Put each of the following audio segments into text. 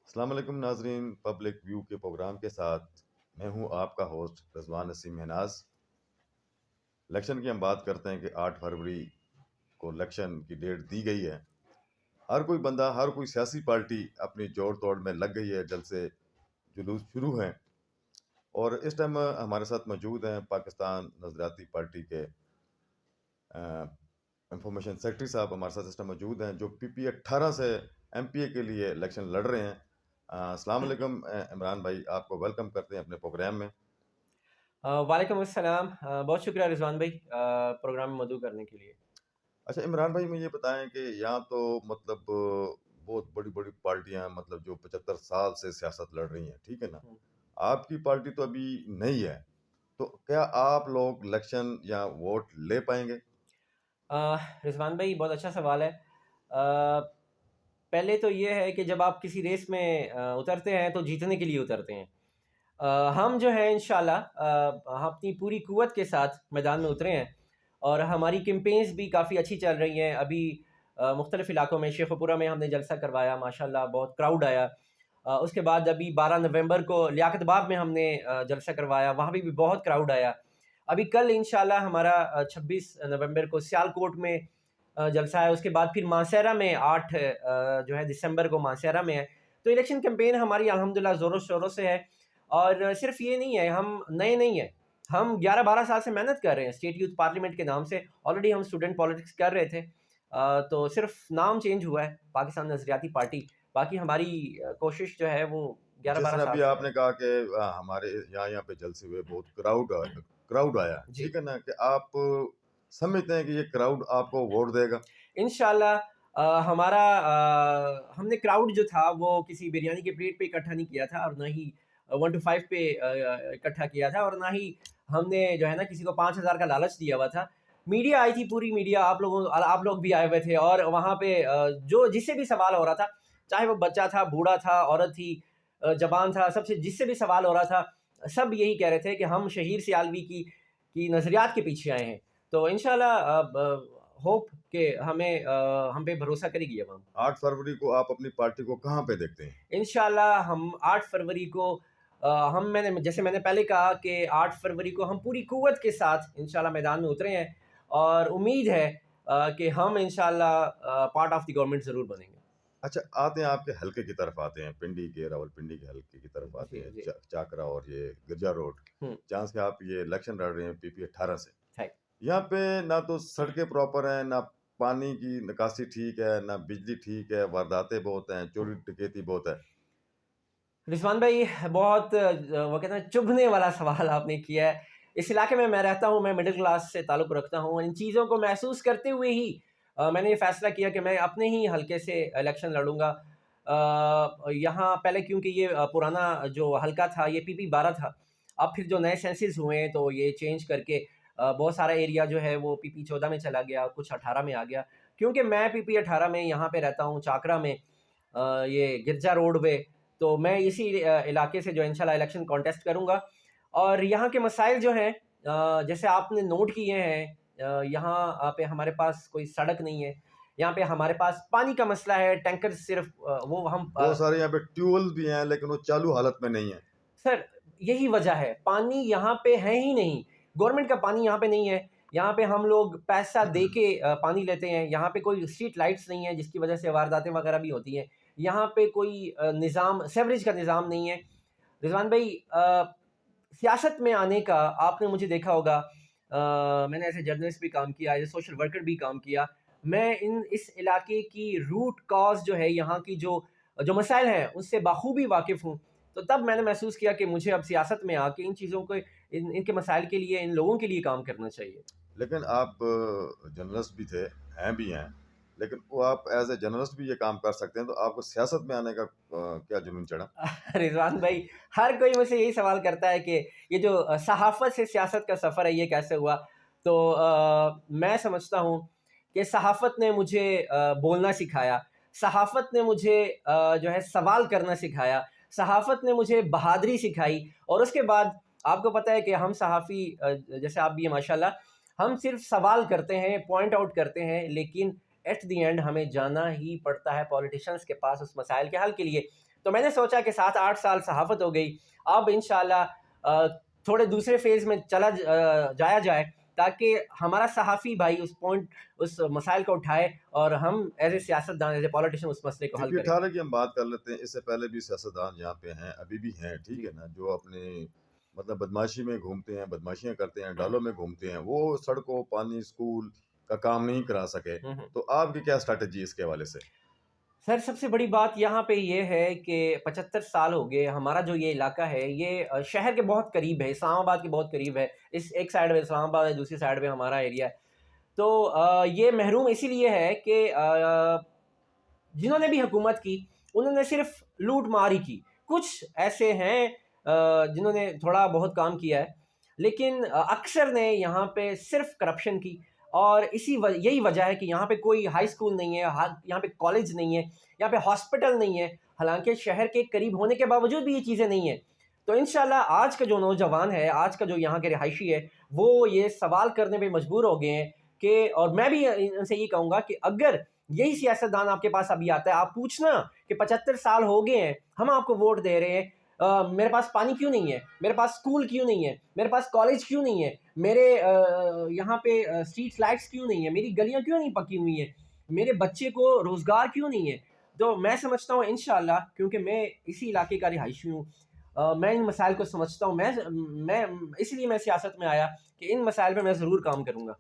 السلام علیکم ناظرین، پبلک ویو کے پروگرام کے ساتھ میں ہوں آپ کا ہوسٹ رضوان نسیم مہناز۔ الیکشن کی ہم بات کرتے ہیں کہ 8 فروری کو الیکشن کی ڈیٹ دی گئی ہے۔ ہر کوئی بندہ، ہر کوئی سیاسی پارٹی اپنی جوڑ توڑ میں لگ گئی ہے، جلسے جلوس شروع ہیں۔ اور اس ٹائم ہمارے ساتھ موجود ہیں پاکستان نظریاتی پارٹی کے انفارمیشن سیکرٹری صاحب ہمارے ساتھ اس ٹائم موجود ہیں، جو PP 18 سے MP کے لیے الیکشن لڑ رہے ہیں۔ السلام علیکم عمران بھائی، آپ کو ویلکم کرتے ہیں اپنے پروگرام میں۔ وعلیکم السلام، بہت شکریہ رضوان بھائی پروگرام میں مدعو کرنے کے لیے۔ اچھا عمران بھائی، مجھے بتائیں کہ یہاں تو مطلب بہت بڑی بڑی پارٹیاں، مطلب جو 75 سال سے سیاست لڑ رہی ہیں، ٹھیک ہے نا؟ آپ کی پارٹی تو ابھی نہیں ہے، تو کیا آپ لوگ الیکشن یا ووٹ لے پائیں گے؟ رضوان بھائی بہت اچھا سوال ہے۔ پہلے تو یہ ہے کہ جب آپ کسی ریس میں اترتے ہیں تو جیتنے کے لیے اترتے ہیں۔ ہم جو ہے انشاءاللہ ہم اپنی پوری قوت کے ساتھ میدان میں اترے ہیں، اور ہماری کیمپینز بھی کافی اچھی چل رہی ہیں۔ ابھی مختلف علاقوں میں، شیخ پورہ میں ہم نے جلسہ کروایا، ماشاءاللہ بہت کراؤڈ آیا۔ اس کے بعد ابھی 12 نومبر کو لیاقت باغ میں ہم نے جلسہ کروایا، وہاں بھی بہت کراؤڈ آیا۔ ابھی کل انشاءاللہ ہمارا 26 نومبر کو سیالکوٹ میں جلسہ ہے۔ اس کے بعد پھر مانسہرہ میں 8 دسمبر کو مانسہرہ میں ہے۔ تو الیکشن کیمپین ہماری الحمدللہ زوروں شوروں سے ہے۔ اور صرف یہ نہیں ہے، ہم نئے نہیں ہیں، ہم 11-12 سال سے محنت کر رہے ہیں اسٹیٹ یوتھ پارلیمنٹ کے نام سے۔ آلریڈی ہم اسٹوڈنٹ پالیٹکس کر رہے تھے، تو صرف نام چینج ہوا ہے، پاکستان نظریاتی پارٹی۔ باقی ہماری کوشش جو ہے وہ گیارہ جس بارہ طرح سال ابھی سے آپ نے کہا کہ ہمارے یہاں پہ جلسے ہوئے، بہت کراؤڈ آیا، جی ٹھیک ہے نا؟ کہ آپ سمجھتے ہیں کہ یہ کراؤڈ آپ کو ووٹ دے گا؟ انشاءاللہ ہمارا ہم نے کراؤڈ جو تھا وہ کسی بریانی کے پلیٹ پہ اکٹھا نہیں کیا تھا، اور نہ ہی 1 to 5 پہ اکٹھا کیا تھا، اور نہ ہی ہم نے جو ہے نا کسی کو 5,000 کا لالچ دیا ہوا تھا۔ میڈیا آئی تھی، پوری میڈیا، آپ لوگ بھی آئے ہوئے تھے، اور وہاں پہ جو جس سے بھی سوال ہو رہا تھا، چاہے وہ بچہ تھا، بوڑھا تھا، عورت تھی، جوان تھا، سب سے جس سے بھی سوال ہو رہا تھا، سب یہی کہہ رہے تھے کہ ہم شہیر سیالوی کی نظریات کے پیچھے آئے ہیں۔ تو انشاءاللہ ہوپ کہ ہم پہ بھروسہ کرے گی عوام۔ 8 فروری کو آپ اپنی پارٹی کو کہاں پہ دیکھتے ہیں؟ انشاءاللہ ہم 8 فروری کو جیسے میں نے پہلے کہا کہ 8 فروری کو ہم پوری قوت کے ساتھ انشاءاللہ میدان میں اترے ہیں، اور امید ہے کہ ہم انشاءاللہ پارٹ آف دی گورنمنٹ ضرور بنیں گے۔ اچھا، آتے ہیں آپ کے حلقے کی طرف، آتے ہیں پنڈی کے، راول پنڈی کے حلقے کی طرف آتے جی ہیں، جی چاکرا اور یہ گرجا روڈ، جہاں سے آپ یہ الیکشن لڑ رہے ہیں PP 18 سے۔ ہے۔ یہاں پہ نہ تو سڑکیں پراپر ہیں، نہ پانی کی نکاسی ٹھیک ہے، نہ بجلی ٹھیک ہے، وارداتیں بہت ہیں، چوری ڈکیتی بہت ہے۔ رضوان بھائی بہت وہ کہتے ہیں چبھنے والا سوال آپ نے کیا ہے۔ اس علاقے میں رہتا ہوں، میں مڈل کلاس سے تعلق رکھتا ہوں، ان چیزوں کو محسوس کرتے ہوئے ہی میں نے یہ فیصلہ کیا کہ میں اپنے ہی حلقے سے الیکشن لڑوں گا۔ یہاں پہلے کیونکہ یہ پرانا جو حلقہ تھا یہ PP 12 تھا، اب پھر جو نئے سینسز ہوئے ہیں تو یہ چینج کر کے بہت سارا ایریا جو ہے وہ PP 14 میں چلا گیا، کچھ 18 میں آ گیا۔ کیونکہ میں PP 18 میں یہاں پہ رہتا ہوں، چاکرا میں، یہ گرجا روڈ پہ، تو میں اسی علاقے سے جو انشاءاللہ الیکشن کانٹیسٹ کروں گا۔ اور یہاں کے مسائل جو ہیں جیسے آپ نے نوٹ کیے ہیں، یہاں پہ ہمارے پاس کوئی سڑک نہیں ہے، یہاں پہ ہمارے پاس پانی کا مسئلہ ہے، ٹینکر صرف وہ ہم بہت سارے یہاں پہ ٹیوبل بھی ہیں لیکن وہ چالو حالت میں نہیں ہیں۔ سر یہی وجہ ہے، پانی یہاں پہ ہے ہی نہیں، گورنمنٹ کا پانی یہاں پہ نہیں ہے۔ یہاں پہ ہم لوگ پیسہ دے کے پانی لیتے ہیں، یہاں پہ کوئی اسٹریٹ لائٹس نہیں ہے جس کی وجہ سے وارداتیں وغیرہ بھی ہوتی ہیں، یہاں پہ کوئی نظام، سیوریج کا نظام نہیں ہے۔ رضوان بھائی سیاست میں آنے کا آپ نے مجھے دیکھا ہوگا، میں نے ایسے جرنلسٹ بھی کام کیا، ایز سوشل ورکر بھی کام کیا، میں اس علاقے کی روٹ کاز جو ہے، یہاں کی جو مسائل ہیں اس سے بخوبی واقف ہوں۔ تو تب میں نے محسوس کیا کہ مجھے اب سیاست میں آ کے ان چیزوں کو، ان کے مسائل کے لیے، ان لوگوں کے لیے کام کرنا چاہیے۔ لیکن آپ جرنلسٹ بھی تھے، بھی ہیں، لیکن وہ آپ ایز اے جرنلسٹ بھی یہ کام کر سکتے ہیں، تو آپ کو سیاست میں آنے کا کیا جنون چڑھا؟ رضوان بھائی ہر کوئی مجھ سے یہی سوال کرتا ہے کہ یہ جو صحافت سے سیاست کا سفر ہے یہ کیسے ہوا؟ تو میں سمجھتا ہوں کہ صحافت نے مجھے بولنا سکھایا، صحافت نے مجھے جو ہے سوال کرنا سکھایا، صحافت نے مجھے بہادری سکھائی۔ اور اس کے بعد آپ کو پتہ ہے کہ ہم صحافی جیسے آپ بھی ہیں ماشاءاللہ، ہم صرف سوال کرتے ہیں، پوائنٹ آؤٹ کرتے ہیں، لیکن ایٹ دی اینڈ ہمیں جانا ہی پڑتا ہے پولیٹیشنز کے پاس اس مسائل کے حل کے لیے۔ تو میں نے سوچا کہ 7-8 سال صحافت ہو گئی، اب انشاءاللہ تھوڑے دوسرے فیز میں چلا جایا جائے تاکہ ہمارا صحافی بھائی اس مسائل کو اٹھائے اور ہم ایز اے سیاستدان ایز اے پولیٹیشین اس مسئلے کو حل کریں۔ CP18 کی ہم بات کر لیتے ہیں. اس سے پہلے بھی سیاستدان یہاں پہ ہیں، ابھی بھی ہیں، ٹھیک ہے نا، جو اپنے مطلب بدماشی میں گھومتے ہیں، بدماشیاں کرتے ہیں، ڈالوں میں گھومتے ہیں، وہ سڑکوں، پانی، اسکول کا کام نہیں کرا سکے. تو آپ کی کیا اسٹریٹجی اس کے حوالے سے؟ سر سب سے بڑی بات یہاں پہ یہ ہے کہ 75 سال ہو گئے ہمارا جو یہ علاقہ ہے یہ شہر کے بہت قریب ہے، اسلام آباد کے بہت قریب ہے، اس ایک سائڈ میں اسلام آباد ہے، دوسری سائڈ میں ہمارا ایریا ہے. تو یہ محروم اسی لیے ہے کہ جنہوں نے بھی حکومت کی انہوں نے صرف لوٹ ماری کی. کچھ ایسے ہیں جنہوں نے تھوڑا بہت کام کیا ہے، لیکن اکثر نے یہاں پہ صرف کرپشن کی. اور یہی وجہ ہے کہ یہاں پہ کوئی ہائی اسکول نہیں ہے، یہاں پہ کالج نہیں ہے، یہاں پہ ہاسپٹل نہیں ہے، حالانکہ شہر کے قریب ہونے کے باوجود بھی یہ چیزیں نہیں ہیں. تو انشاءاللہ آج کا جو نوجوان ہے، آج کا جو یہاں کے رہائشی ہے، وہ یہ سوال کرنے پہ مجبور ہو گئے ہیں کہ، اور میں بھی ان سے یہ کہوں گا کہ اگر یہی سیاستدان آپ کے پاس ابھی آتا ہے، آپ پوچھنا کہ 75 سال ہو گئے ہیں ہم آپ کو ووٹ دے رہے ہیں، میرے پاس پانی کیوں نہیں ہے، میرے پاس اسکول کیوں نہیں ہے، میرے پاس کالج کیوں نہیں ہے، میرے یہاں پہ اسٹریٹ لائٹس کیوں نہیں ہے، میری گلیاں کیوں نہیں پکی ہوئی ہیں، میرے بچے کو روزگار کیوں نہیں ہے. تو میں سمجھتا ہوں انشاءاللہ، کیونکہ میں اسی علاقے کا رہائشی ہوں، میں ان مسائل کو سمجھتا ہوں، میں اس لیے میں سیاست میں آیا کہ ان مسائل پہ میں ضرور کام کروں گا.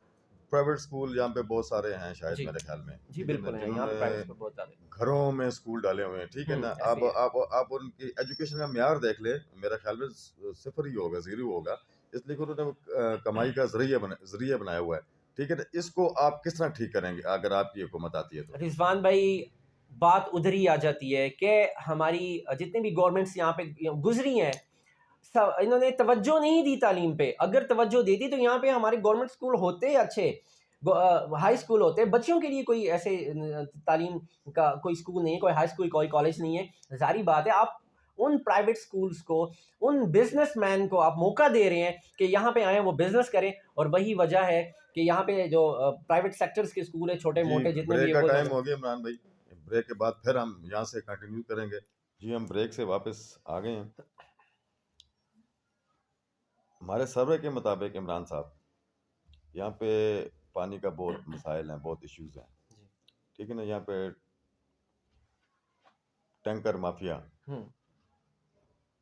پرائیویٹ اسکول یہاں پہ بہت سارے ہیں شاید جی میرے خیال میں، جی ٹھیک ہے نا، بالکل ہیں، جنہوں یہاں پہ پرائیویٹ نے اسکول بہت زیادہ گھروں میں اسکول ڈالے ہوئے ہیں، ٹھیک ہے نا. اب ایسے ہی ہے. آپ ان کی ایجوکیشن کا معیار دیکھ لیں، میرا خیال میں صفر ہی ہوگا، زیرو ہوگا، اس لیے کہ انہوں نے کمائی کا ذریعہ بنایا ہوا ہے. ٹھیک ہے نا، اس کو آپ کس طرح ٹھیک کریں گے اگر آپ کی حکومت آتی ہے تو؟ رضوان بھائی بات ادھر ہی آ جاتی ہے کہ ہماری جتنی بھی گورنمنٹس یہاں پہ گزری ہیں انہوں نے توجہ نہیں دی تعلیم پہ. اگر توجہ دیتی تو یہاں پہ ہمارے گورنمنٹ اسکول ہوتے اچھے، ہائی اسکول ہوتے، بچوں کے لیے کوئی ایسے تعلیم کا کوئی اسکول نہیں ہے، کوئی ہائی اسکول، کوئی کالج نہیں ہے. ظاہری بات ہے آپ ان پرائیویٹ اسکولس کو، ان بزنس مین کو آپ موقع دے رہے ہیں کہ یہاں پہ آئیں وہ بزنس کریں. اور وہی وجہ ہے کہ یہاں پہ جو پرائیویٹ سیکٹرز کے اسکول ہیں چھوٹے جی موٹے جتنے بھی بریک ہیں کا وہ ٹائم ہو گیا عمران بھائی، بریک کے بعد پھر ہم یہاں سے کنٹینیو کریں گے. جی ہم بریک سے واپس آ گئے ہیں. ہمارے سروے کے مطابق عمران صاحب، یہاں پہ پانی کا بہت مسائل ہیں، بہت ایشوز ہیں، ٹھیک ہے نا. یہاں پہ ٹینکر مافیا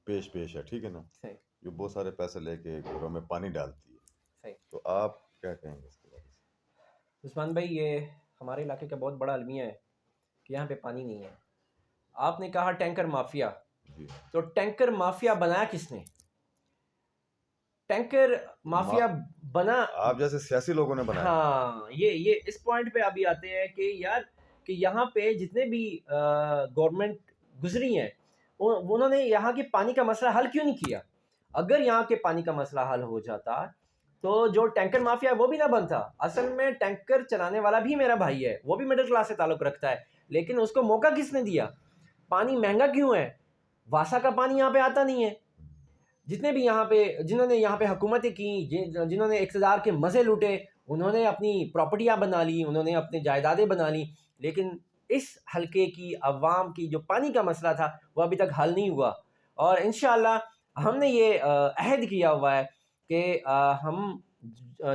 پیش ہے، ٹھیک ہے نا، صحیح جو بہت سارے پیسے لے کے گھروں میں پانی ڈالتی ہے. صحیح. تو آپ کیا کہیں گے اس کے بارے میں؟ عثمان بھائی یہ ہمارے علاقے کا بہت بڑا المیہ ہے کہ یہاں پہ پانی نہیں ہے. آپ نے کہا ٹینکر مافیا، جی تو ٹینکر مافیا بنایا کس نے؟ ٹینکر مافیا بنا آپ جیسے سیاسی لوگوں نے بنایا. ہاں یہ اس پوائنٹ پہ ابھی آتے ہیں کہ یار کہ یہاں پہ جتنے بھی گورنمنٹ گزری ہیں انہوں نے یہاں کے پانی کا مسئلہ حل کیوں نہیں کیا؟ اگر یہاں کے پانی کا مسئلہ حل ہو جاتا تو جو ٹینکر مافیا ہے وہ بھی نہ بنتا. اصل میں ٹینکر چلانے والا بھی میرا بھائی ہے، وہ بھی مڈل کلاس سے تعلق رکھتا ہے، لیکن اس کو موقع کس نے دیا؟ پانی مہنگا کیوں ہے؟ واسا کا پانی یہاں پہ آتا نہیں ہے. جتنے بھی یہاں پہ جنہوں نے یہاں پہ حکومتیں کی، جنہوں نے اقتدار کے مزے لوٹے، انہوں نے اپنی پراپرٹیاں بنا لی، انہوں نے اپنی جائیدادیں بنا لی، لیکن اس حلقے کی عوام کی جو پانی کا مسئلہ تھا وہ ابھی تک حل نہیں ہوا. اور انشاءاللہ ہم نے یہ عہد کیا ہوا ہے کہ ہم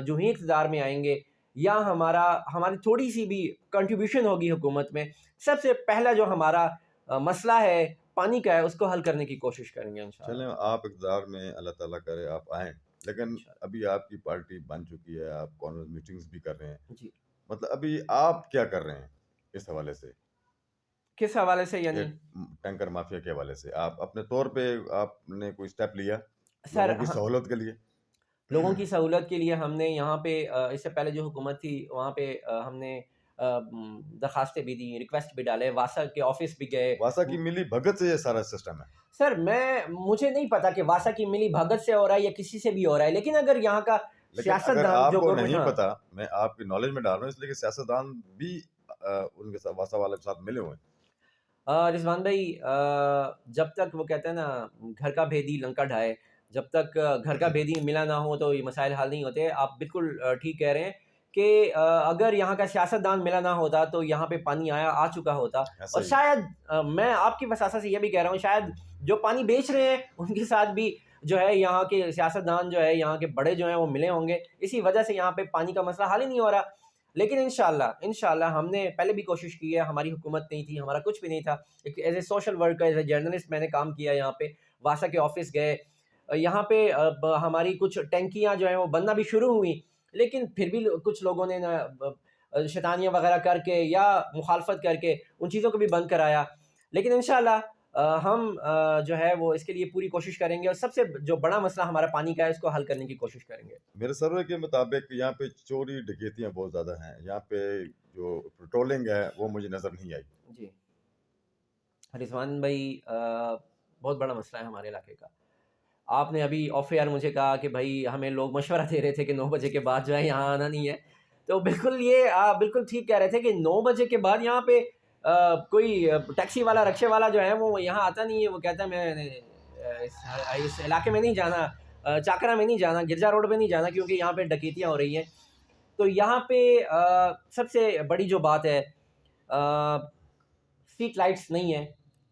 جو ہی اقتدار میں آئیں گے یا ہماری تھوڑی سی بھی کنٹریبیوشن ہوگی حکومت میں، سب سے پہلا جو ہمارا مسئلہ ہے پانی کا ہے اس کو حل کرنے کی کوشش کریں گے انشاءاللہ. چلیں آپ اقتدار میں اللہ تعالیٰ کرے آپ آئیں، لیکن ابھی آپ کی پارٹی بن چکی ہے، آپ کانفرنس میٹنگز بھی کر رہے ہیں، جی مطلب ابھی آپ کیا کر رہے ہیں اس حوالے سے؟ کس حوالے سے یہ یعنی؟ ٹینکر مافیا کے حوالے سے آپ اپنے طور پہ آپ نے کوئی سٹیپ لیا سر لوگوں کی سہولت کے لیے؟ لوگوں کی سہولت کے لیے ہم نے یہاں پہ اس سے پہلے جو حکومت تھی وہاں پہ ہم نے درخواستیں بھی دی، ریکویسٹ بھی ڈالے، واسا کے آفس بھی گئے. واسا کی ملی بھگت سے یہ سارا سسٹم ہے. سر مجھے نہیں پتا کہ واسا کی ملی بھگت سے ہو رہا ہے یا کسی سے بھی ہو رہا ہے، لیکن اگر یہاں کا لیکن سیاست اگر دان آپ جو کو گورنمنٹ، نہیں ہاں پتا، میں آپ کی نالج میں ڈال رہا ہوں اس لیے کہ سیاستدان بھی ان کے ساتھ واسا والے کے ساتھ ملے ہوئے ہیں. رضوان بھائی جب تک وہ کہتے ہیں نا گھر کا بھیدی لنکا ڈھائے، جب تک گھر کا بھیدی ملا نہ ہو تو یہ مسائل حل نہیں ہوتے. آپ بالکل ٹھیک کہہ رہے ہیں کہ اگر یہاں کا سیاستدان ملا نہ ہوتا تو یہاں پہ پانی آ چکا ہوتا. ایسا اور ہی شاید میں آپ کی وساطت سے یہ بھی کہہ رہا ہوں، شاید جو پانی بیچ رہے ہیں ان کے ساتھ بھی جو ہے یہاں کے سیاستدان جو ہے یہاں کے بڑے جو ہیں وہ ملے ہوں گے، اسی وجہ سے یہاں پہ پانی کا مسئلہ حل ہی نہیں ہو رہا. لیکن انشاءاللہ ہم نے پہلے بھی کوشش کی ہے، ہماری حکومت نہیں تھی، ہمارا کچھ بھی نہیں تھا. As a social worker, as a journalist میں نے کام کیا یہاں پہ، واسا کے آفس گئے. یہاں پہ ہماری کچھ ٹینکیاں جو ہیں وہ بننا بھی شروع ہوئی، لیکن پھر بھی کچھ لوگوں نے شیطانیاں وغیرہ کر کے یا مخالفت کر کے ان چیزوں کو بھی بند کرایا. لیکن انشاءاللہ ہم جو ہے وہ اس کے لیے پوری کوشش کریں گے، اور سب سے جو بڑا مسئلہ ہمارا پانی کا ہے اس کو حل کرنے کی کوشش کریں گے. میرے سروے کے مطابق یہاں پہ چوری ڈکیتیاں بہت زیادہ ہیں. یہاں پہ جو پیٹرولنگ ہے وہ مجھے نظر نہیں آئی. جی رضوان بھائی، بہت بڑا مسئلہ ہے ہمارے علاقے کا. آپ نے ابھی آف ایئر مجھے کہا کہ بھائی ہمیں لوگ مشورہ دے رہے تھے کہ 9 بجے کے بعد جو ہے یہاں آنا نہیں ہے، تو بالکل یہ آپ بالکل ٹھیک کہہ رہے تھے کہ 9 بجے کے بعد یہاں پہ کوئی ٹیکسی والا، رکشے والا جو ہے وہ یہاں آتا نہیں ہے. وہ کہتا ہے میں اس علاقے میں نہیں جانا، چاکرا میں نہیں جانا، گرجا روڈ پہ نہیں جانا، کیونکہ یہاں پہ ڈکیتیاں ہو رہی ہیں. تو یہاں پہ سب سے بڑی جو بات ہے، اسٹریٹ لائٹس نہیں ہیں،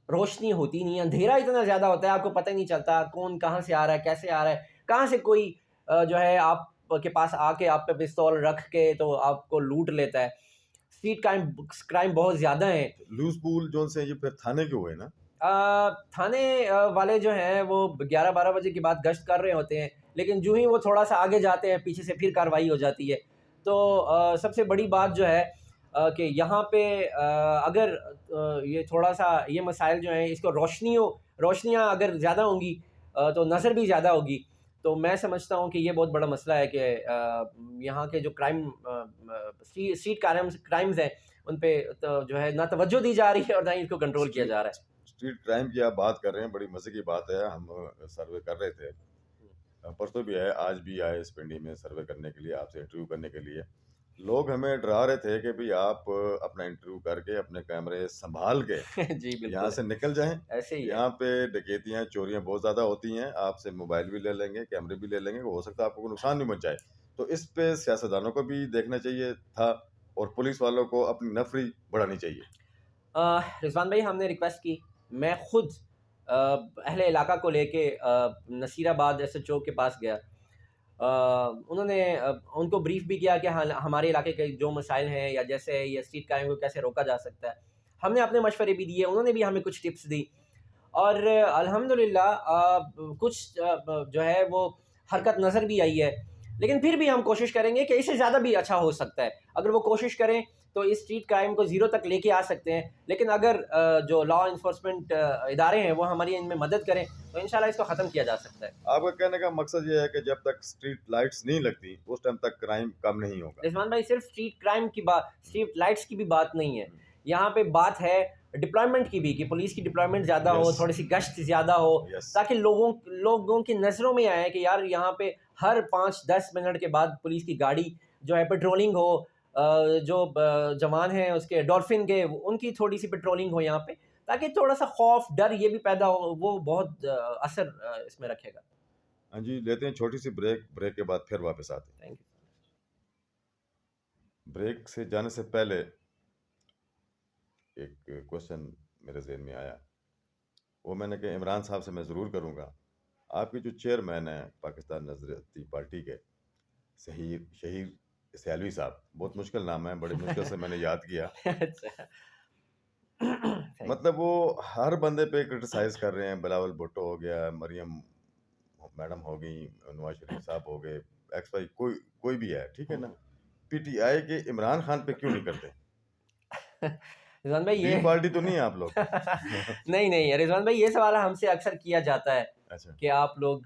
روشنی ہوتی نہیں ہے، اندھیرا اتنا زیادہ ہوتا ہے آپ کو پتہ ہی نہیں چلتا کون کہاں سے آ رہا ہے، کیسے آ رہا ہے، کہاں سے کوئی جو ہے آپ کے پاس آ کے آپ پہ پستول رکھ کے تو آپ کو لوٹ لیتا ہے. اسٹریٹ کرائم بہت زیادہ ہیں. لوز پول جون سے یہ پھر تھانے کے ہوئے نا. تھانے والے جو ہیں وہ 11-12 بجے کے بعد گشت کر رہے ہوتے ہیں، لیکن جو ہی وہ تھوڑا سا آگے جاتے ہیں پیچھے سے پھر کارروائی ہو جاتی ہے. تو سب سے بڑی بات جو ہے کہ یہاں پہ اگر یہ تھوڑا سا یہ مسائل جو ہیں اس کو روشنیاں اگر زیادہ ہوں گی تو نظر بھی زیادہ ہوگی. تو میں سمجھتا ہوں کہ یہ بہت بڑا مسئلہ ہے کہ یہاں کے جو اسٹریٹ کرائمز ہیں ان پہ تو جو ہے نہ توجہ دی جا رہی ہے اور نہ ہی اس کو کنٹرول کیا جا رہا ہے. اسٹریٹ کرائم کی آپ بات کر رہے ہیں، بڑی مزے کی بات ہے. ہم سروے کر رہے تھے، پرسوں بھی آئے، آج بھی آئے اس پنڈی میں سروے کرنے کے لیے، آپ سے انٹرویو کرنے کے لیے. لوگ ہمیں ڈرا رہے تھے کہ بھی آپ اپنا انٹرویو کر کے اپنے کیمرے سنبھال کے جی بالکل یہاں سے نکل جائیں. ایسے ہی ہے. یہاں پہ ڈکیتیاں، چوریاں بہت زیادہ ہوتی ہیں. آپ سے موبائل بھی لے لیں گے، کیمرے بھی لے لیں گے، ہو سکتا ہے آپ کو کوئی نقصان نہیں پہنچائے. تو اس پہ سیاستدانوں کو بھی دیکھنا چاہیے تھا، اور پولیس والوں کو اپنی نفری بڑھانی چاہیے. رضوان بھائی ہم نے ریکویسٹ کی، میں خود اہل علاقہ کو لے کے نصیر آباد SHO کے پاس گیا. انہوں نے ان کو بریف بھی کیا کہ ہمارے علاقے کے جو مسائل ہیں یا جیسے یہ اسٹریٹ کرائم کو کیسے روکا جا سکتا ہے. ہم نے اپنے مشورے بھی دیے، انہوں نے بھی ہمیں کچھ ٹپس دی، اور الحمدللہ کچھ جو ہے وہ حرکت نظر بھی آئی ہے. لیکن پھر بھی ہم کوشش کریں گے کہ اس سے زیادہ بھی اچھا ہو سکتا ہے. اگر وہ کوشش کریں تو اس اسٹریٹ کرائم کو زیرو تک لے کے آ سکتے ہیں. لیکن اگر جو لا انفورسمنٹ ادارے ہیں وہ ہماری ان میں مدد کریں تو انشاءاللہ اس کو ختم کیا جا سکتا ہے. آپ کا کہنے کا مقصد یہ ہے کہ جب تک اسٹریٹ لائٹس نہیں لگتی اس ٹائم تک کرائم کم نہیں ہوگا. رضوان بھائی صرف اسٹریٹ کرائم کی بات، اسٹریٹ لائٹس کی بھی بات نہیں ہے. یہاں پہ بات ہے ڈپلائمنٹ کی بھی، کہ پولیس کی ڈپلائمنٹ زیادہ ہو، تھوڑی سی گشت زیادہ ہو، تاکہ لوگوں کی نظروں میں آئے کہ یار یہاں پہ ہر 5-10 منٹ کے بعد پولیس کی گاڑی جو ہے پیٹرولنگ ہو. جو جوان ہیں اس کے ڈولفن کے، ان کی تھوڑی سی پیٹرولنگ ہو یہاں پہ، تاکہ تھوڑا سا خوف ڈر یہ بھی پیدا ہو. وہ بہت اثر اس میں رکھے گا. ہاں جی، لیتے ہیں چھوٹی سی بریک کے بعد پھر واپس آتے ہیں. Thank you. بریک سے جانے سے پہلے ایک کوشچن میرے ذہن میں آیا، وہ میں نے کہ عمران صاحب سے میں ضرور کروں گا. آپ کے جو چیئرمین ہیں پاکستان نظریاتی پارٹی کے، شہیر سیالوی صاحب، بہت مشکل نام ہے، بڑی مشکل سے میں نے یاد کیا. مطلب وہ ہر بندے پہ کرٹیسائز کر رہے ہیں. بلاول بھٹو ہو گیا، مریم میڈم ہو گئی، نواز شریف صاحب ہو گئے، ایکس وائی کوئی بھی ہے، ٹھیک ہے نا. پی ٹی آئی کے عمران خان پہ کیوں نہیں کرتے؟ رضوان بھائی یہ پارٹی تو نہیں ہے آپ لوگ؟ نہیں رضوان بھائی، یہ سوال ہم سے اکثر کیا جاتا ہے. اچھا، کہ آپ لوگ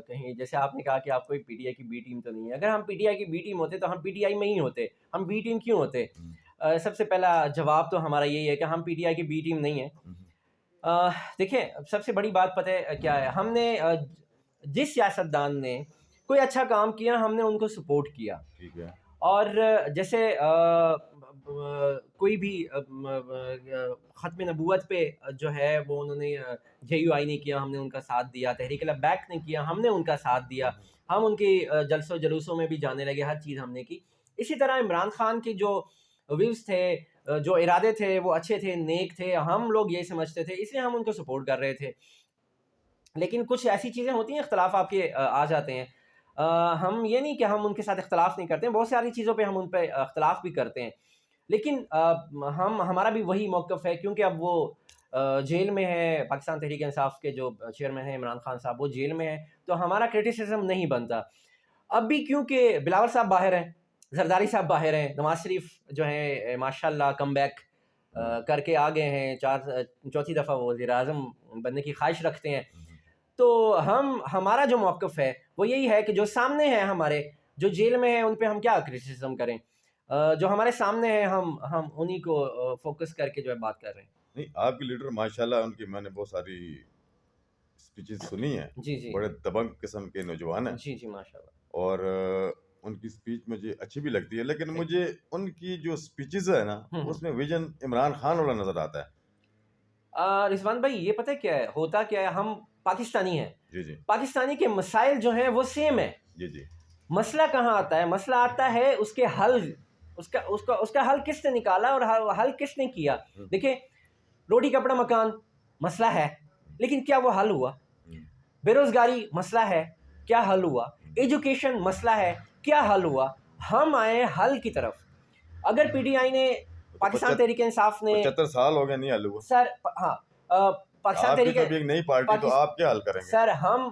کہیں، جیسے آپ نے کہا کہ آپ کوئی پی ٹی آئی کی بی ٹیم تو نہیں ہے. اگر ہم پی ٹی آئی کی بی ٹیم ہوتے تو ہم پی ٹی آئی میں ہی ہوتے، ہم بی ٹیم کیوں ہوتے؟ سب سے پہلا جواب تو ہمارا یہی ہے کہ ہم پی ٹی آئی کی بی ٹیم نہیں ہیں. دیکھیں سب سے بڑی بات پتہ ہے کیا ہے، ہم نے جس سیاستدان نے کوئی اچھا کام کیا ہم نے ان کو سپورٹ کیا. ٹھیک ہے. اور جیسے کوئی بھی ختم نبوت پہ جو ہے وہ انہوں نے JUI نے کیا، ہم نے ان کا ساتھ دیا. تحریک لبیک نے کیا، ہم نے ان کا ساتھ دیا. ہم ان کی جلسوں جلوسوں میں بھی جانے لگے، ہر چیز ہم نے کی. اسی طرح عمران خان کے جو ویوز تھے، جو ارادے تھے وہ اچھے تھے، نیک تھے، ہم لوگ یہ سمجھتے تھے، اس لیے ہم ان کو سپورٹ کر رہے تھے. لیکن کچھ ایسی چیزیں ہوتی ہیں، اختلاف آپ کے آ جاتے ہیں. ہم یہ نہیں کہ ہم ان کے ساتھ اختلاف نہیں کرتے ہیں، بہت ساری چیزوں پہ ہم ان پہ اختلاف بھی کرتے ہیں، لیکن ہمارا بھی وہی موقف ہے، کیونکہ اب وہ جیل میں ہے. پاکستان تحریک انصاف کے جو چیئرمین ہیں عمران خان صاحب، وہ جیل میں ہیں، تو ہمارا کرٹیسزم نہیں بنتا. اب بھی کیونکہ بلاول صاحب باہر ہیں، زرداری صاحب باہر ہیں، نواز شریف جو ہیں ماشاء اللہ کم بیک کر کے آ گئے ہیں، چوتھی دفعہ وہ وزیر اعظم بننے کی خواہش رکھتے ہیں. تو ہمارا جو موقف ہے وہ یہی ہے کہ جو سامنے ہیں ہمارے، جو جیل میں ہیں، ان پہ ہم کیا کرٹیسزم کریں. جو ہمارے سامنے ہیں ہم انہی کو فوکس کر کے جو ہے بات کر رہے ہیں. نہیں، آپ کے لیڈر ماشاءاللہ، ان کی میں نے بہت ساری اسپیچز سنی ہیں. جی جی بڑے دبنگ قسم کے نوجوان ہیں، جی جی ماشاء اللہ. اور ان کی اسپیچ مجھے اچھی بھی لگتی ہے، لیکن مجھے ان کی جو اسپیچز ہے نا، اس میں ویژن عمران خان والا نظر آتا ہے. رضوان بھائی یہ پتہ کیا ہے، ہوتا کیا ہے، ہم پاکستانی ہیں. جی جی پاکستانی کے مسائل جو ہیں وہ سیم ہیں. جی جی مسئلہ کہاں آتا ہے؟ مسئلہ آتا ہے اس کے حل، اس کا حل کس نے نکالا اور حل کس نے کیا. دیکھیں، روٹی کپڑا مکان مسئلہ ہے، لیکن کیا وہ حل ہوا؟ بے روزگاری مسئلہ ہے، کیا حل ہوا؟ ایجوکیشن مسئلہ ہے، کیا حل ہوا؟ ہم آئے حل کی طرف. اگر پی ٹی آئی نے، پاکستان تحریک انصاف نے 75 سال ہو گئے نہیں حل ہوا. سر، ہاں، پاکستان آپ کی تحریک تو بھی ایک نئی پارٹی، تو آپ کیا حل کریں گے؟ سر ہم